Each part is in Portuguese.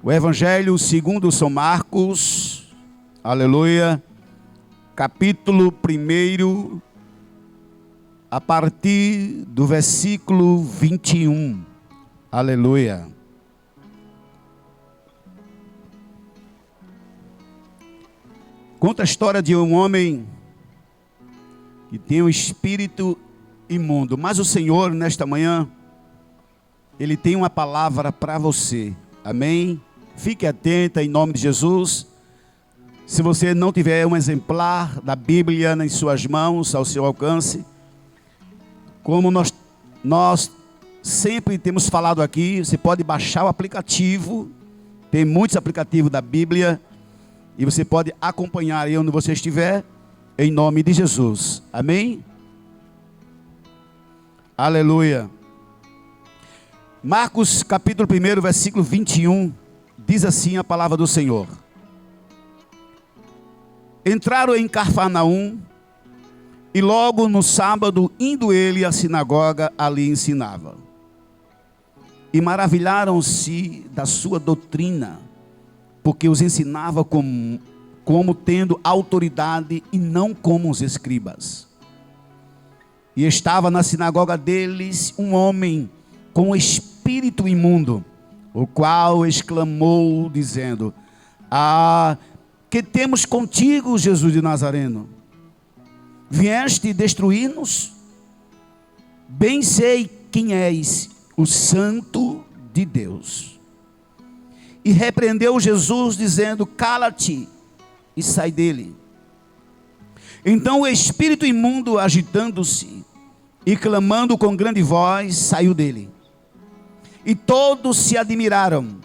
O Evangelho segundo São Marcos, aleluia, capítulo 1, a partir do versículo 21, aleluia. Conta a história de um homem que tem um espírito imundo, mas o Senhor, nesta manhã, Ele tem uma palavra para você, amém? Fique atenta em nome de Jesus. Se você não tiver um exemplar da Bíblia em suas mãos, ao seu alcance, como nós sempre temos falado aqui, você pode baixar o aplicativo, tem muitos aplicativos da Bíblia, e você pode acompanhar aí onde você estiver, em nome de Jesus, amém? Aleluia. Marcos capítulo 1, versículo 21, diz assim a palavra do Senhor. Entraram em Cafarnaum, e logo no sábado, indo ele à sinagoga, ali ensinava. E maravilharam-se da sua doutrina, porque os ensinava como tendo autoridade e não como os escribas. E estava na sinagoga deles um homem com espírito imundo, o qual exclamou dizendo: que temos contigo, Jesus de Nazareno? Vieste destruir-nos? Bem sei quem és, o Santo de Deus. E repreendeu Jesus dizendo: cala-te e sai dele. Então o espírito imundo, agitando-se e clamando com grande voz, saiu dele. E todos se admiraram,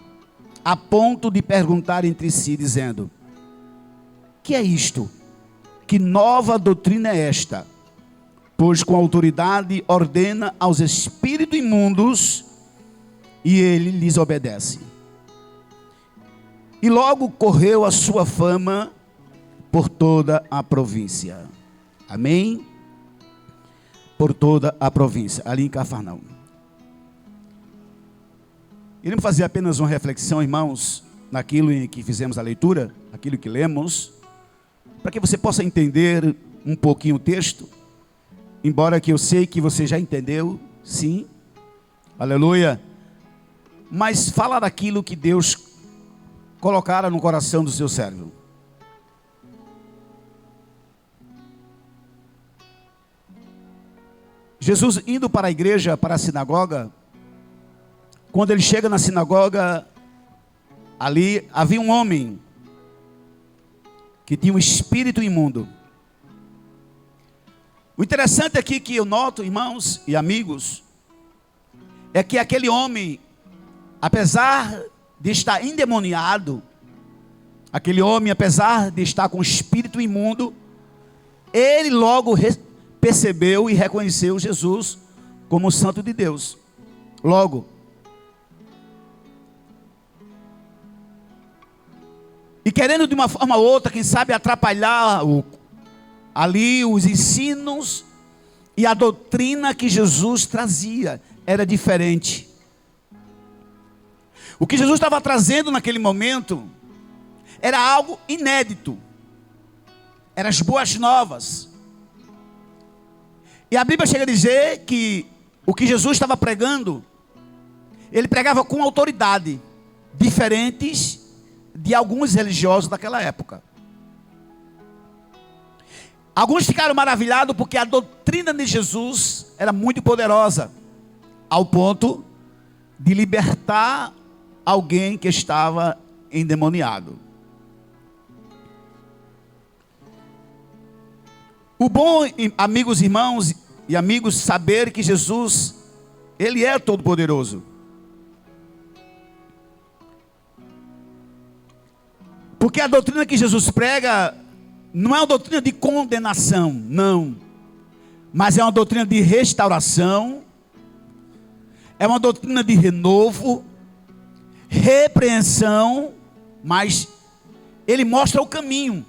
a ponto de perguntar entre si, dizendo: que é isto? Que nova doutrina é esta? Pois com autoridade ordena aos espíritos imundos, e ele lhes obedece. E logo correu a sua fama por toda a província. Amém? Por toda a província, ali em Cafarnaum. Iremos fazer apenas uma reflexão, irmãos, naquilo em que fizemos a leitura, aquilo que lemos, para que você possa entender um pouquinho o texto, embora que eu sei que você já entendeu, sim, aleluia, mas fala daquilo que Deus colocara no coração do seu servo. Jesus indo para a igreja, para a sinagoga, quando ele chega na sinagoga, ali havia um homem que tinha um espírito imundo. O interessante aqui que eu noto, irmãos e amigos, é que aquele homem, apesar de estar endemoniado, aquele homem, apesar de estar com espírito imundo, ele logo percebeu e reconheceu Jesus como o Santo de Deus. Logo. E querendo de uma forma ou outra, quem sabe, atrapalhar ali os ensinos e a doutrina que Jesus trazia, era diferente. O que Jesus estava trazendo naquele momento era algo inédito, eram as boas novas. E a Bíblia chega a dizer que o que Jesus estava pregando, ele pregava com autoridade, diferentes de alguns religiosos daquela época. Alguns ficaram maravilhados porque a doutrina de Jesus era muito poderosa, ao ponto de libertar alguém que estava endemoniado. O bom, amigos, irmãos e amigos, saber que Jesus, Ele é todo-poderoso. Porque a doutrina que Jesus prega não é uma doutrina de condenação, não. Mas é uma doutrina de restauração, é uma doutrina de renovo, repreensão, mas Ele mostra o caminho.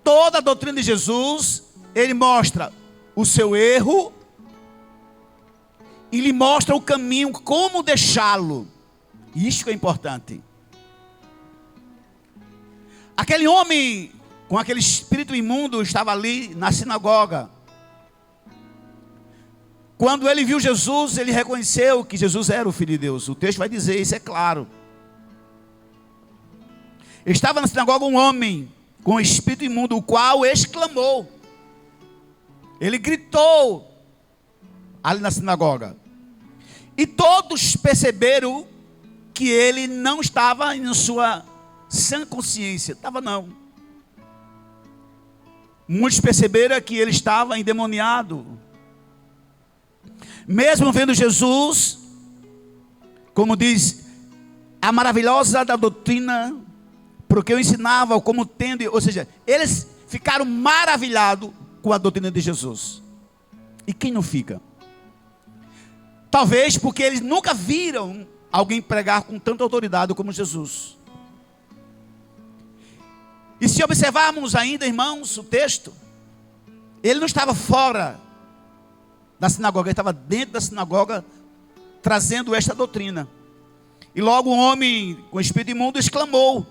Toda a doutrina de Jesus, Ele mostra o seu erro e lhe mostra o caminho, como deixá-lo. Isso que é importante. Aquele homem com aquele espírito imundo estava ali na sinagoga. Quando ele viu Jesus, ele reconheceu que Jesus era o Filho de Deus. O texto vai dizer, isso é claro. Estava na sinagoga um homem com um espírito imundo, o qual exclamou. Ele gritou ali na sinagoga. E todos perceberam que ele não estava em sua sã consciência. Estava não. Muitos perceberam que ele estava endemoniado. Mesmo vendo Jesus, como diz, a maravilhosa da doutrina, porque eu ensinava como tendo, ou seja, eles ficaram maravilhados com a doutrina de Jesus. E quem não fica? Talvez porque eles nunca viram alguém pregar com tanta autoridade como Jesus. E se observarmos ainda, irmãos, o texto, ele não estava fora da sinagoga, ele estava dentro da sinagoga, trazendo esta doutrina. E logo um homem com espírito imundo exclamou.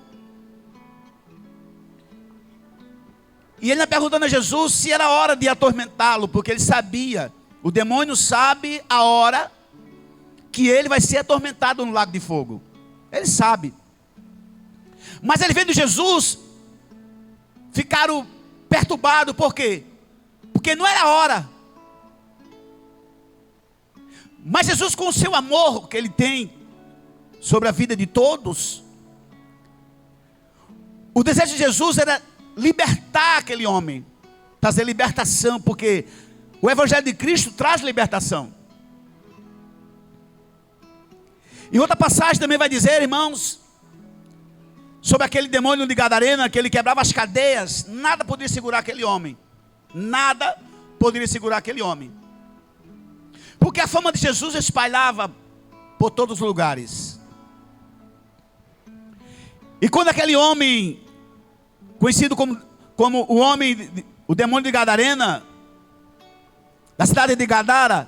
E ele perguntando a Jesus se era hora de atormentá-lo, porque ele sabia, o demônio sabe a hora que ele vai ser atormentado no lago de fogo. Ele sabe. Mas ele vendo Jesus, ficaram perturbados, por quê? Porque não era hora. Mas Jesus, com o seu amor que ele tem sobre a vida de todos, o desejo de Jesus era libertar aquele homem, trazer libertação, porque o Evangelho de Cristo traz libertação. E outra passagem também vai dizer, irmãos, sobre aquele demônio de Gadarena, que ele quebrava as cadeias, nada poderia segurar aquele homem. Nada poderia segurar aquele homem. Porque a fama de Jesus espalhava por todos os lugares. E quando aquele homem, conhecido como o homem, o demônio de Gadarena, da cidade de Gadara,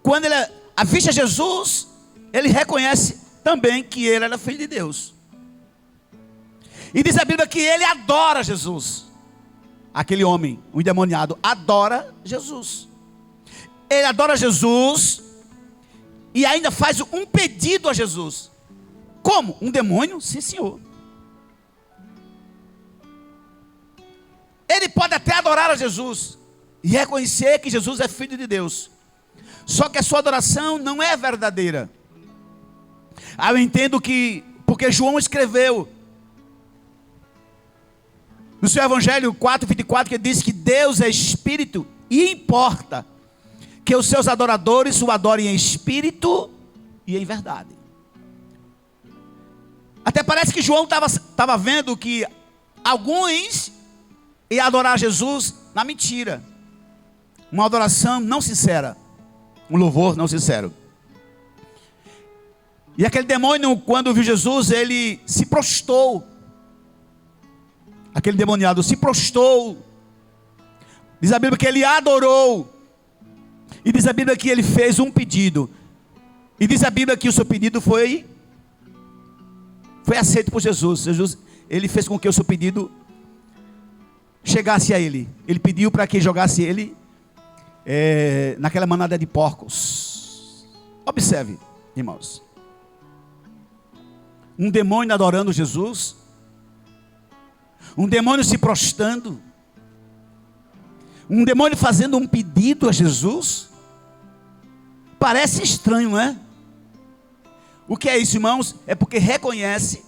quando ele avista Jesus, ele reconhece também que ele era filho de Deus. E diz a Bíblia que ele adora Jesus. Aquele homem, o endemoniado, adora Jesus. Ele adora Jesus e ainda faz um pedido a Jesus. Como? Um demônio? Sim, senhor. Ele pode até adorar a Jesus e reconhecer que Jesus é filho de Deus. Só que a sua adoração não é verdadeira. Eu entendo que, porque João escreveu no seu Evangelho 4:24, que diz que Deus é Espírito e importa que os seus adoradores o adorem em espírito e em verdade. Até parece que João estava vendo que alguns iam adorar Jesus na mentira. Uma adoração não sincera. Um louvor não sincero. E aquele demônio, quando viu Jesus, ele se prostrou. Aquele demoniado se prostrou. Diz a Bíblia que ele adorou. E diz a Bíblia que ele fez um pedido. E diz a Bíblia que o seu pedido foi aceito por Jesus. Ele fez com que o seu pedido chegasse a ele. Ele pediu para que jogasse ele naquela manada de porcos. Observe, irmãos. Um demônio adorando Jesus. Um demônio se prostrando. Um demônio fazendo um pedido a Jesus. Parece estranho, não é? O que é isso, irmãos? É porque reconhece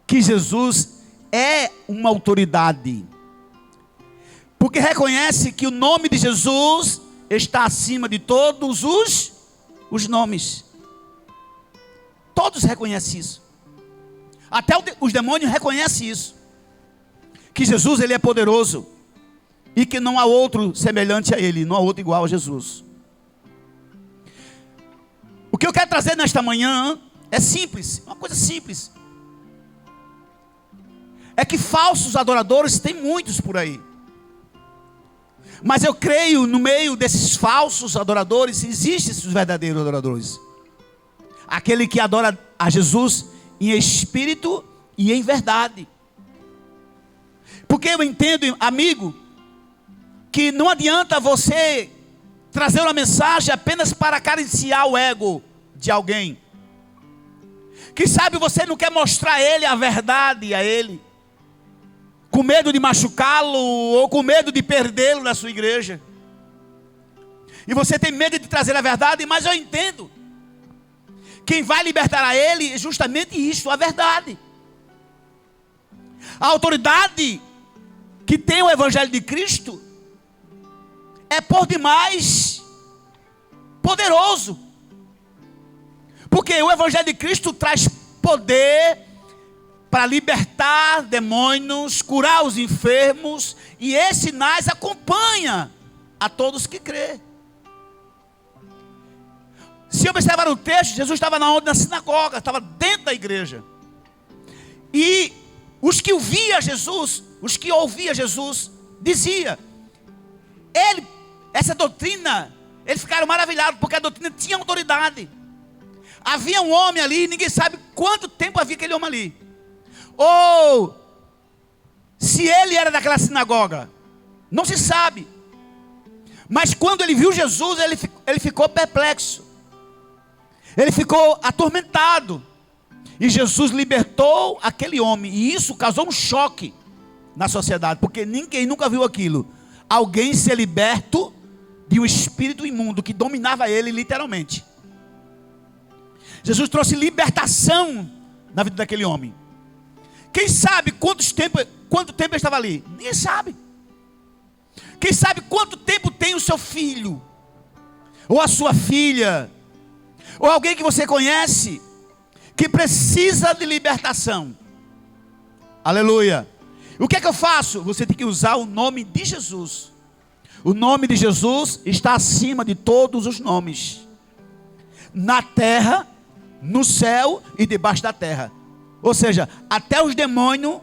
que Jesus é uma autoridade. Porque reconhece que o nome de Jesus está acima de todos os nomes. Todos reconhecem isso. Até os demônios reconhecem isso. Que Jesus, ele é poderoso. E que não há outro semelhante a ele. Não há outro igual a Jesus. O que eu quero trazer nesta manhã é simples. Uma coisa simples. É que falsos adoradores tem muitos por aí. Mas eu creio no meio desses falsos adoradores existem os verdadeiros adoradores. Aquele que adora a Jesus em espírito e em verdade. Porque eu entendo, amigo, que não adianta você trazer uma mensagem apenas para acariciar o ego de alguém. Quem sabe você não quer mostrar a ele a verdade a ele, com medo de machucá-lo ou com medo de perdê-lo na sua igreja. E você tem medo de trazer a verdade, mas eu entendo. Quem vai libertar a ele é justamente isso, a verdade. A autoridade que tem o Evangelho de Cristo é por demais poderoso. Porque o Evangelho de Cristo traz poder para libertar demônios, curar os enfermos, e esses sinais acompanham a todos que crê. Se observar o texto, Jesus estava na sinagoga, estava dentro da igreja. E os que ouviam Jesus, dizia, essa doutrina, eles ficaram maravilhados, porque a doutrina tinha autoridade. Havia um homem ali, ninguém sabe quanto tempo havia aquele homem ali. Ou se ele era daquela sinagoga, não se sabe. Mas quando ele viu Jesus, ele ficou perplexo. Ele ficou atormentado. E Jesus libertou aquele homem. E isso causou um choque na sociedade, porque ninguém nunca viu aquilo. Alguém ser liberto de um espírito imundo que dominava ele literalmente. Jesus trouxe libertação na vida daquele homem. Quem sabe quanto tempo ele estava ali? Ninguém sabe. Quem sabe quanto tempo tem o seu filho, ou a sua filha, ou alguém que você conhece, que precisa de libertação. Aleluia. O que é que eu faço? Você tem que usar o nome de Jesus. O nome de Jesus está acima de todos os nomes, na terra, no céu e debaixo da terra. Ou seja, até os demônios,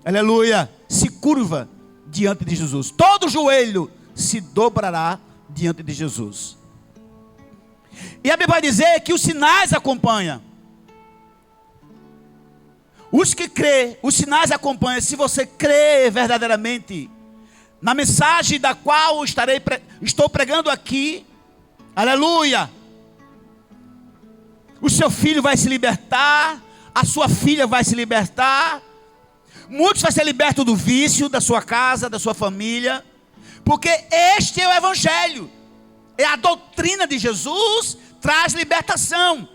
aleluia, se curva diante de Jesus. Todo joelho se dobrará diante de Jesus. E a Bíblia vai dizer que os sinais acompanham. Os que crê, os sinais acompanham. Se você crê verdadeiramente na mensagem da qual estou pregando aqui, aleluia, o seu filho vai se libertar, a sua filha vai se libertar, muitos vão ser libertos do vício da sua casa, da sua família, porque este é o Evangelho, é a doutrina de Jesus, traz libertação.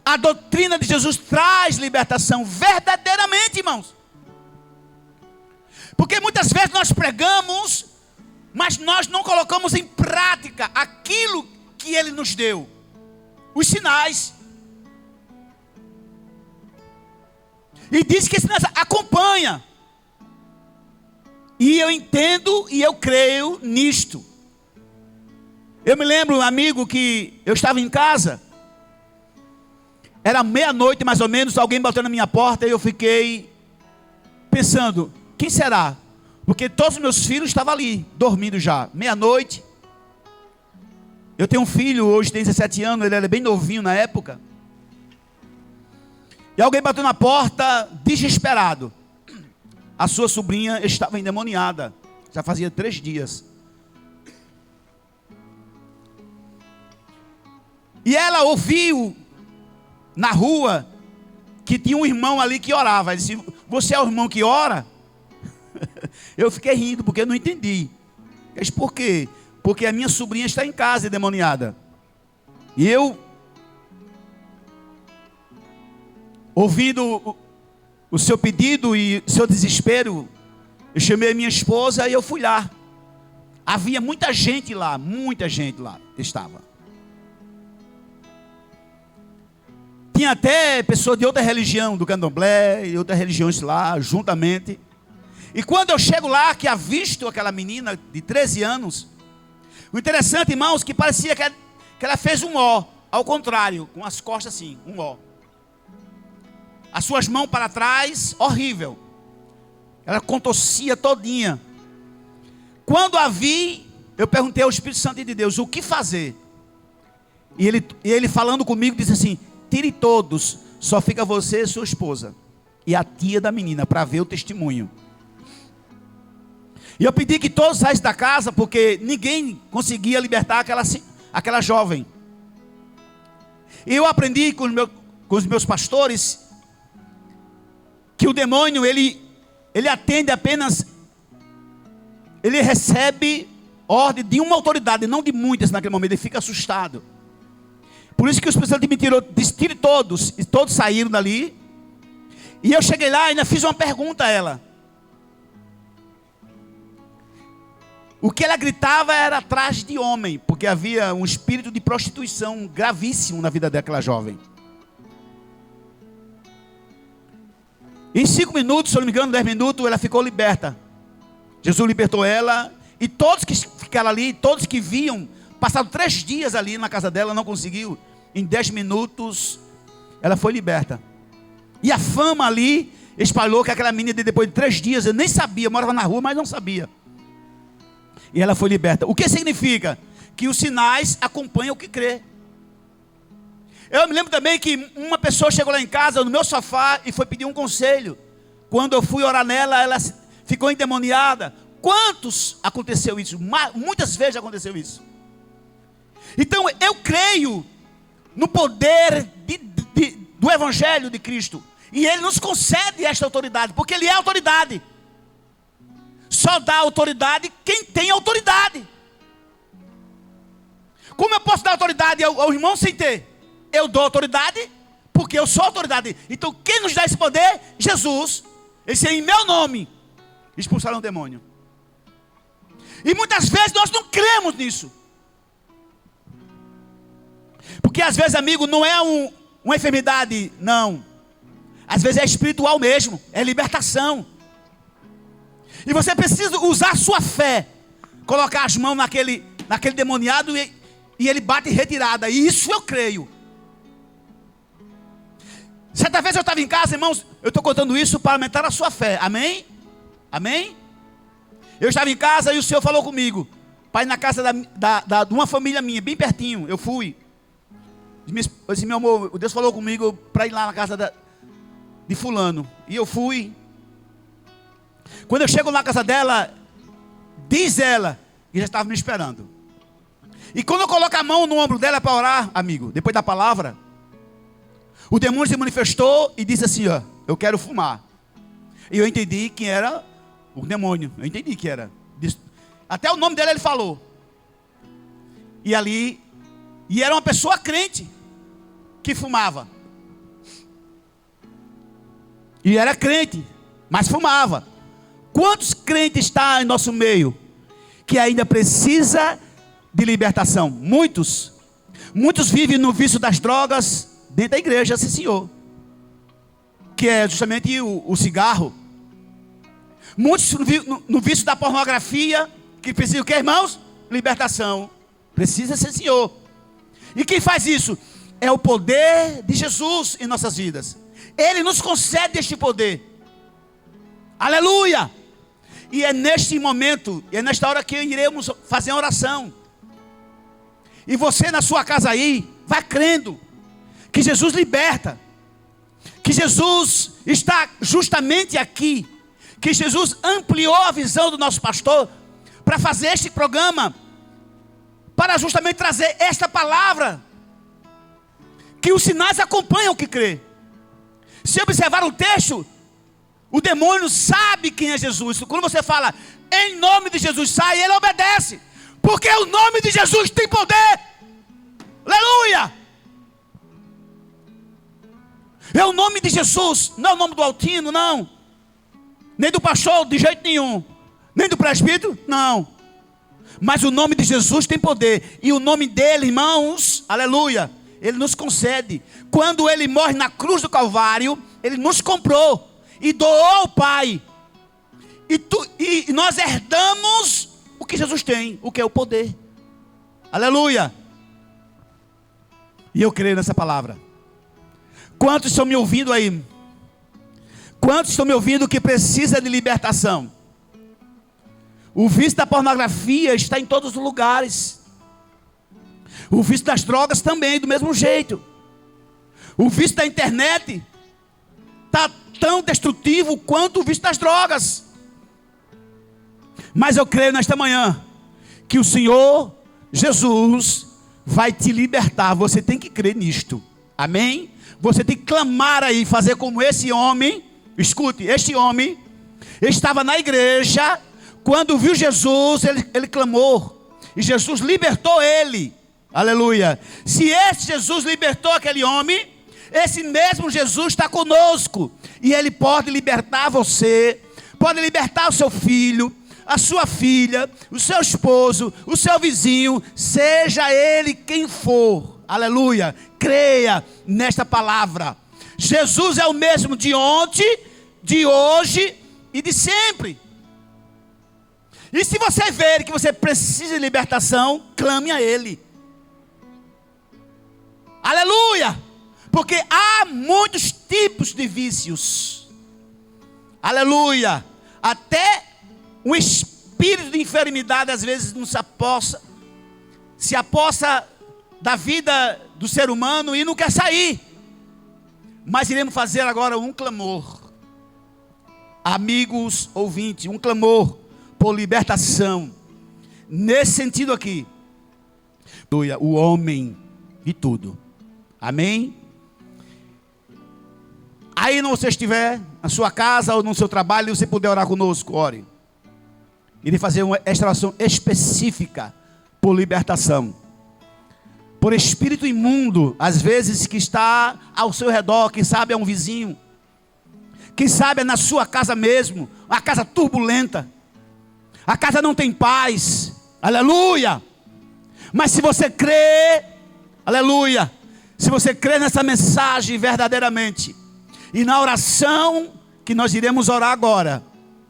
A doutrina de Jesus traz libertação verdadeiramente, irmãos. Porque muitas vezes nós pregamos, mas nós não colocamos em prática aquilo que Ele nos deu, os sinais. E diz que esse sinais acompanha. E eu entendo e eu creio nisto. Eu me lembro, um amigo, que eu estava em casa, era meia-noite mais ou menos, alguém bateu na minha porta e eu fiquei pensando, quem será? Porque todos os meus filhos estavam ali, dormindo já, meia-noite. Eu tenho um filho, hoje tem 17 anos, ele era bem novinho na época. E alguém bateu na porta, desesperado. A sua sobrinha estava endemoniada, já fazia 3 dias. E ela ouviu na rua que tinha um irmão ali que orava. Ele disse, você é o irmão que ora? Eu fiquei rindo porque eu não entendi. Eu disse, por quê? Porque a minha sobrinha está em casa endemoniada. E eu, ouvindo o seu pedido e o seu desespero, eu chamei a minha esposa e eu fui lá. Havia muita gente lá estava. Tinha até pessoas de outra religião, do candomblé e outras religiões lá, juntamente. E quando eu chego lá, que avisto aquela menina de 13 anos, o interessante, irmãos, que parecia que ela fez um ó, ao contrário, com as costas assim, um ó. As suas mãos para trás, horrível. Ela contorcia todinha. Quando a vi, eu perguntei ao Espírito Santo de Deus, o que fazer? E ele falando comigo, disse assim, tire todos, só fica você e sua esposa. E a tia da menina, para ver o testemunho. E eu pedi que todos saíssem da casa, porque ninguém conseguia libertar aquela jovem. E eu aprendi com os meus pastores, que o demônio, ele atende apenas, ele recebe ordem de uma autoridade, não de muitas naquele momento, ele fica assustado. Por isso que o Espírito Santo me tirou, disse, tire todos, e todos saíram dali. E eu cheguei lá e ainda fiz uma pergunta a ela. O que ela gritava era atrás de homem, porque havia um espírito de prostituição gravíssimo na vida daquela jovem. Em 5 minutos, se eu não me engano, 10 minutos, ela ficou liberta. Jesus libertou ela, e todos que ficaram ali, todos que viam, passaram 3 dias ali na casa dela, não conseguiu. Em 10 minutos, ela foi liberta. E a fama ali espalhou que aquela menina, depois de 3 dias, eu nem sabia, morava na rua, mas não sabia. E ela foi liberta. O que significa? Que os sinais acompanham o que crê. Eu me lembro também que uma pessoa chegou lá em casa, no meu sofá, e foi pedir um conselho. Quando eu fui orar nela, ela ficou endemoniada. Quantos aconteceu isso? Muitas vezes aconteceu isso. Então eu creio no poder do Evangelho de Cristo. E Ele nos concede esta autoridade, porque Ele é autoridade. Só dá autoridade quem tem autoridade. Como eu posso dar autoridade ao irmão sem ter? Eu dou autoridade porque eu sou autoridade. Então quem nos dá esse poder? Jesus. Ele disse, em meu nome expulsaram o demônio. E muitas vezes nós não cremos nisso. Porque às vezes, amigo, não é uma enfermidade, não. Às vezes é espiritual mesmo, é libertação. E você precisa usar a sua fé, colocar as mãos naquele demoniado e ele bate em retirada. E isso eu creio. Certa vez eu estava em casa, irmãos, eu estou contando isso para aumentar a sua fé. Amém? Amém? Eu estava em casa e o Senhor falou comigo, para ir na casa de uma família minha, bem pertinho. Eu fui. Eu disse, meu amor, Deus falou comigo para ir lá na casa de fulano. E eu fui. Quando eu chego na casa dela, diz ela, que já estava me esperando. E quando eu coloco a mão no ombro dela para orar, amigo, depois da palavra, o demônio se manifestou e disse assim, ó, eu quero fumar. E eu entendi que era o demônio, eu entendi que era. Até o nome dela ele falou. E era uma pessoa crente, que fumava. E era crente, mas fumava. Quantos crentes está em nosso meio que ainda precisa de libertação? Muitos. Muitos vivem no vício das drogas dentro da igreja, sim senhor. Que é justamente o cigarro. Muitos no vício da pornografia, que precisa o que, irmãos? Libertação. Precisa, sim senhor. E quem faz isso? É o poder de Jesus em nossas vidas. Ele nos concede este poder. Aleluia! E é neste momento, é nesta hora que iremos fazer uma oração. E você na sua casa aí, vai crendo que Jesus liberta. Que Jesus está justamente aqui. Que Jesus ampliou a visão do nosso pastor para fazer este programa. Para justamente trazer esta palavra. Que os sinais acompanham o que crê. Se observar o texto, o demônio sabe quem é Jesus. Quando você fala, em nome de Jesus sai, ele obedece. Porque o nome de Jesus tem poder. Aleluia! É o nome de Jesus, não é o nome do Altino, não. Nem do pastor, de jeito nenhum. Nem do presbítero, não. Mas o nome de Jesus tem poder. E o nome dele, irmãos, aleluia, ele nos concede. Quando ele morre na cruz do Calvário, ele nos comprou e doou ao Pai. E nós herdamos o que Jesus tem, o que é o poder. Aleluia. E eu creio nessa palavra. Quantos estão me ouvindo aí? Quantos estão me ouvindo que precisa de libertação? O vício da pornografia está em todos os lugares. O vício das drogas também, do mesmo jeito. O vício da internet está tão destrutivo quanto o vício das drogas. Mas eu creio nesta manhã que o Senhor Jesus vai te libertar. Você tem que crer nisto. Amém? Você tem que clamar aí, fazer como esse homem. Escute, este homem estava na igreja. Quando viu Jesus, ele clamou. E Jesus libertou ele. Aleluia. Se esse Jesus libertou aquele homem, esse mesmo Jesus está conosco. E ele pode libertar você, pode libertar o seu filho, a sua filha, o seu esposo, o seu vizinho, seja ele quem for. Aleluia. Creia nesta palavra. Jesus é o mesmo de ontem, de hoje e de sempre. E se você ver que você precisa de libertação, clame a Ele. Aleluia! Porque há muitos tipos de vícios. Aleluia! Até um espírito de enfermidade às vezes não se apossa da vida do ser humano e não quer sair. Mas iremos fazer agora um clamor. Amigos ouvintes, um clamor por libertação. Nesse sentido aqui. O homem de tudo. Amém? Aí não você estiver na sua casa ou no seu trabalho, você puder orar conosco, ore. Irei fazer uma oração específica por libertação. Por espírito imundo, às vezes que está ao seu redor, quem sabe é um vizinho. Quem sabe é na sua casa mesmo, uma casa turbulenta. A casa não tem paz. Aleluia! Mas se você crê, aleluia, se você crê nessa mensagem verdadeiramente, e na oração que nós iremos orar agora,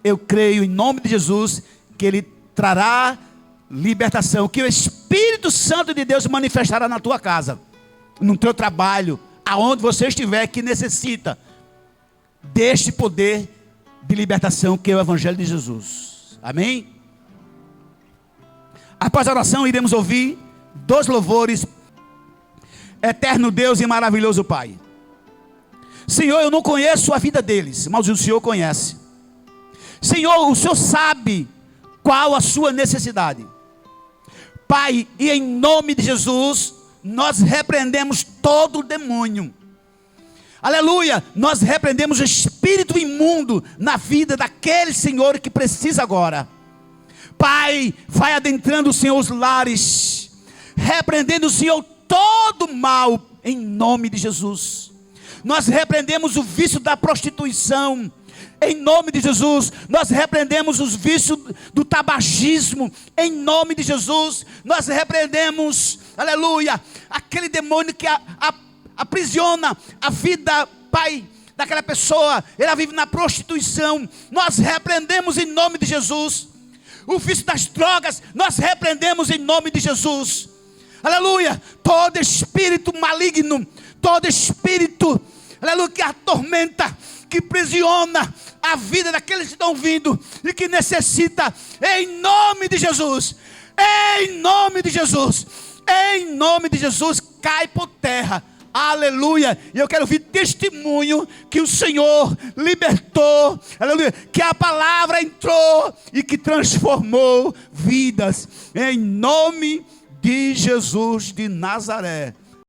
eu creio em nome de Jesus, que Ele trará libertação, que o Espírito Santo de Deus manifestará na tua casa, no teu trabalho, aonde você estiver, que necessita deste poder de libertação, que é o Evangelho de Jesus. Amém? Após a oração, iremos ouvir 2 louvores. Eterno Deus e maravilhoso Pai, Senhor, eu não conheço a vida deles, mas o Senhor conhece. Senhor, o Senhor sabe qual a sua necessidade. Pai, e em nome de Jesus, nós repreendemos todo o demônio. Aleluia, nós repreendemos o espírito imundo na vida daquele Senhor que precisa agora. Pai, vai adentrando, Senhor, os lares, repreendendo, Senhor, todo o mal, em nome de Jesus. Nós repreendemos o vício da prostituição, em nome de Jesus. Nós repreendemos os vícios do tabagismo, em nome de Jesus. Nós repreendemos, aleluia, aquele demônio que aprisiona a vida, Pai, daquela pessoa. Ela vive na prostituição. Nós repreendemos em nome de Jesus. O vício das drogas, nós repreendemos em nome de Jesus. Aleluia. Todo espírito maligno, todo espírito, aleluia, que atormenta, que aprisiona a vida daqueles que estão vindo e que necessita, em nome de Jesus, em nome de Jesus, em nome de Jesus, cai por terra. Aleluia. E eu quero ouvir testemunho que o Senhor libertou, aleluia, que a palavra entrou e que transformou vidas, em nome de Jesus de Nazaré.